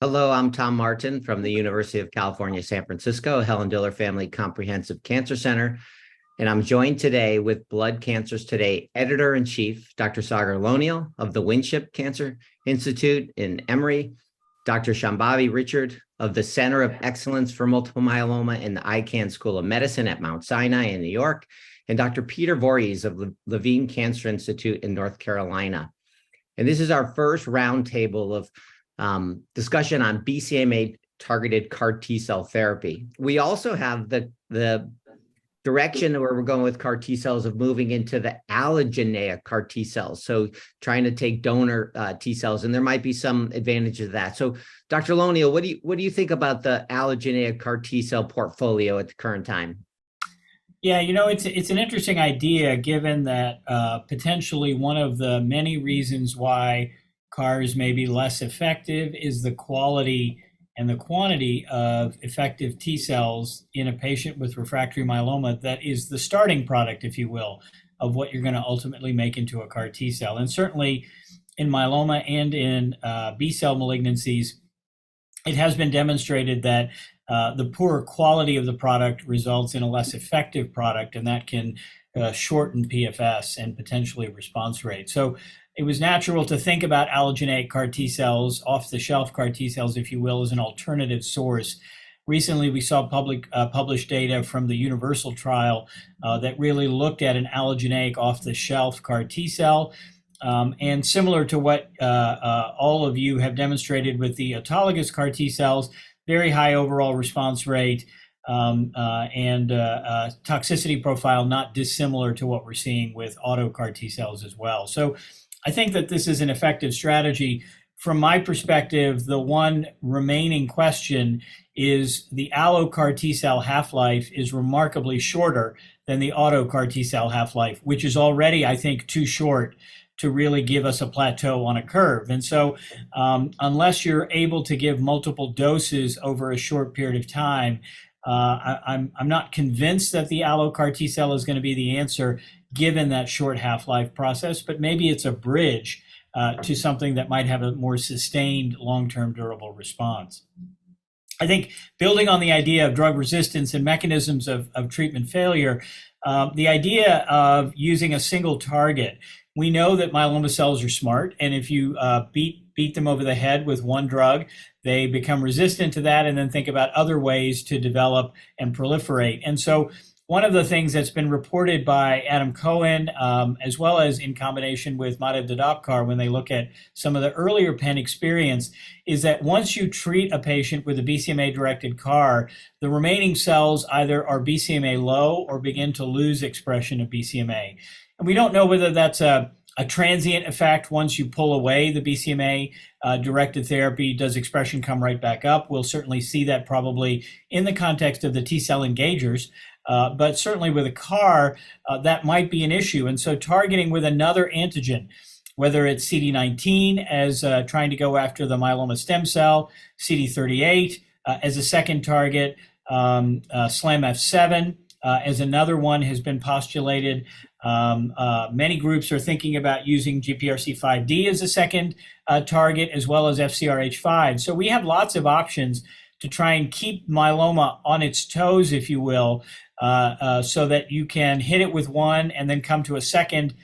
Hello, I'm Tom Martin from the University of California, San Francisco, Helen Diller Family Comprehensive Cancer Center. And I'm joined today with Blood Cancers Today Editor-in-Chief, Dr. Sagar Lonial of the Winship Cancer Institute in Emory, Dr. Shambavi Richard of the Center of Excellence for Multiple Myeloma in the ICANN School of Medicine at Mount Sinai in New York, and Dr. Peter Voorhees of the Levine Cancer Institute in North Carolina. And this is our first roundtable of discussion on BCMA-targeted CAR T-cell therapy. We also have the direction where we're going with CAR T-cells of moving into the allogeneic CAR T-cells, so trying to take donor T-cells, and there might be some advantages of that. So, Dr. Lonial, what do you think about the allogeneic CAR T-cell portfolio at the current time? Yeah, it's an interesting idea given that potentially one of the many reasons why CARs may be less effective is the quality and the quantity of effective T cells in a patient with refractory myeloma that is the starting product, if you will, of what you're going to ultimately make into a CAR T cell. And certainly in myeloma and in B cell malignancies, it has been demonstrated that the poor quality of the product results in a less effective product, and that can shorten PFS and potentially response rate. So it was natural to think about allogeneic CAR T cells, off-the-shelf CAR T cells, if you will, as an alternative source. Recently, we saw published data from the Universal trial that really looked at an allogeneic off-the-shelf CAR T cell. And similar to what all of you have demonstrated with the autologous CAR T cells, very high overall response rate and toxicity profile not dissimilar to what we're seeing with auto CAR T cells as well. So I think that this is an effective strategy. From my perspective, the one remaining question is the allo CAR T cell half-life is remarkably shorter than the auto CAR T cell half-life, which is already, I think, too short to really give us a plateau on a curve. And so unless you're able to give multiple doses over a short period of time, I'm not convinced that the allo CAR T cell is going to be the answer given that short half-life process, but maybe it's a bridge to something that might have a more sustained long-term durable response. I think building on the idea of drug resistance and mechanisms of treatment failure, the idea of using a single target, we know that myeloma cells are smart, and if you beat them over the head with one drug, they become resistant to that and then think about other ways to develop and proliferate. And so one of the things that's been reported by Adam Cohen, as well as in combination with Madhav Dadapkar when they look at some of the earlier Penn experience, is that once you treat a patient with a BCMA-directed CAR, the remaining cells either are BCMA low or begin to lose expression of BCMA. And we don't know whether that's a transient effect. Once you pull away the BCMA directed therapy, does expression come right back up? We'll certainly see that probably in the context of the T-cell engagers. But certainly with a CAR, that might be an issue. And so targeting with another antigen, whether it's CD19 as trying to go after the myeloma stem cell, CD38 as a second target, SLAMF7 as another one has been postulated. Many groups are thinking about using GPRC5D as a second target, as well as FCRH5. So we have lots of options to try and keep myeloma on its toes, if you will, so that you can hit it with one and then come to a second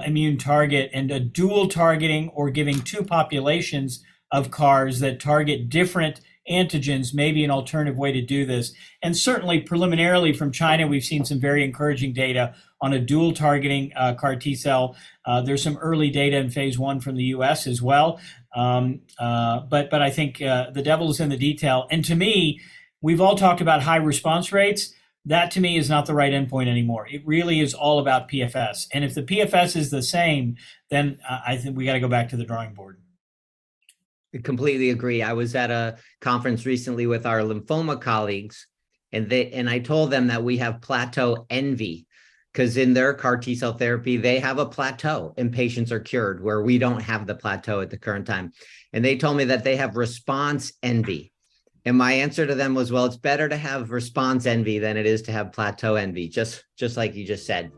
immune target, and a dual targeting or giving two populations of CARs that target different antigens may be an alternative way to do this. And certainly preliminarily from China, we've seen some very encouraging data on a dual targeting CAR T cell. There's some early data in phase 1 from the US as well. But I think the devil is in the detail. And to me, we've all talked about high response rates. That to me is not the right endpoint anymore. It really is all about PFS. And if the PFS is the same, then I think we got to go back to the drawing board. I completely agree. I was at a conference recently with our lymphoma colleagues, and I told them that we have plateau envy, because in their CAR T cell therapy, they have a plateau and patients are cured, where we don't have the plateau at the current time. And they told me that they have response envy. And my answer to them was, well, it's better to have response envy than it is to have plateau envy, just like you just said.